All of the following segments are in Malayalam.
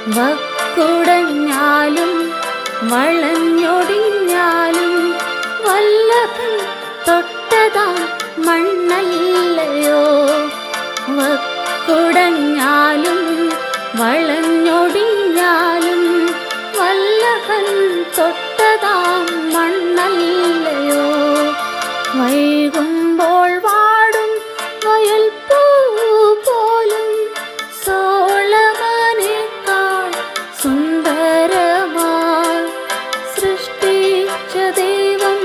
വക്കുടഞ്ഞാലും വളഞ്ഞൊടിഞ്ഞാലും വല്ലഭൻ തൊട്ടതാം മണ്ണല്ലയോ. വക്കുടഞ്ഞാലും വളഞ്ഞൊടിഞ്ഞാലും വല്ലഭൻ തൊട്ടതാം മണ്ണല്ലയോ. വൈകുമ്പോൾ വാടും വയൽ പൂ പോലും സോളമനേക്കാൾ സുന്ദരമായി സൃഷ്ടിച്ച ദൈവം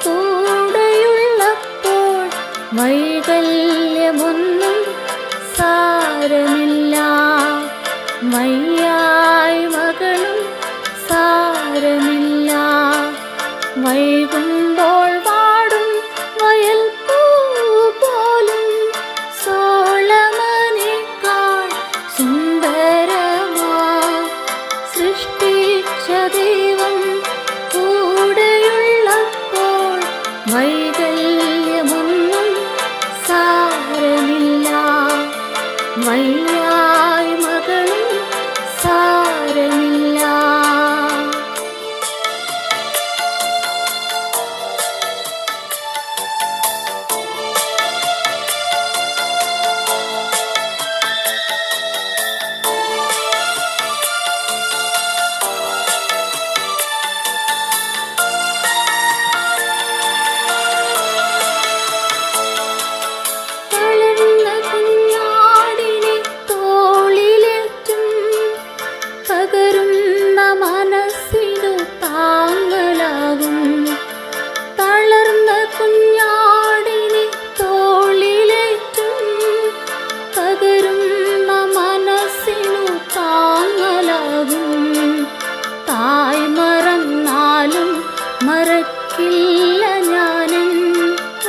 കൂടെയുള്ളപ്പോൾ വൈകല്യമൊന്നും സാരമില്ല. മയ്യായി മകളും സാരമില്ല. വൈകുമ്പോൾ വാടും വയൽ പൂ പോലും സോളമനേക്കാൾ സുന്ദരമായി സൃഷ്ടിച്ച ദൈവം കൂടെയുള്ളപ്പോൾ വൈകല്യമൊന്നും സാരമില്ല. മയ്യായി മകളും സാരമില്ല. മറക്കില്ല ഞാനും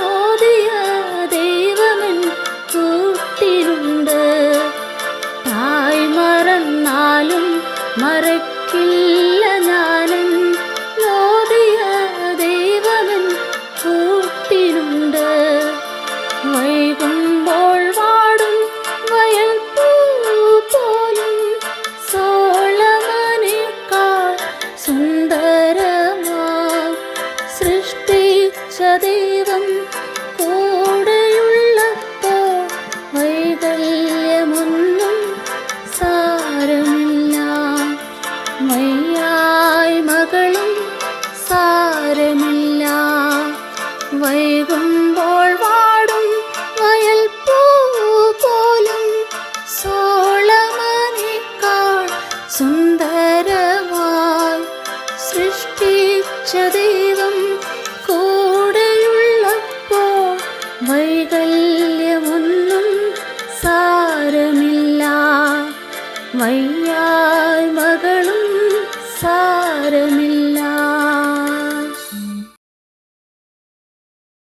ഓതിയ ദൈവമൻ കൂട്ടിനുണ്ട്. തായ് മറന്നാലും മറക്കില്ല ഞാനും ഓതിയ ദൈവമൻ കൂട്ടിനുണ്ട്. വൈകുമ്പോൾ വാടും വയൽ പൂ പോലും സോളമനേക്കാൾ സുന്ദരമായി സൃഷ്ടിച്ച ദൈവം കൂടെയുള്ളപ്പോൾ വൈകല്യമൊന്നും സാരമില്ല. മയ്യായി മകളും സാരമില്ല. വൈകുമ്പോൾ വാടും വയൽ പൂ പോലും സോളമനേക്കാൾ സുന്ദരമായി സൃഷ്ടിച്ച ദൈവം കൂടെയുള്ളപ്പോൾ വൈകല്യമൊന്നും സാരമില്ല. വയ്യായി മകളും സാരമില്ല.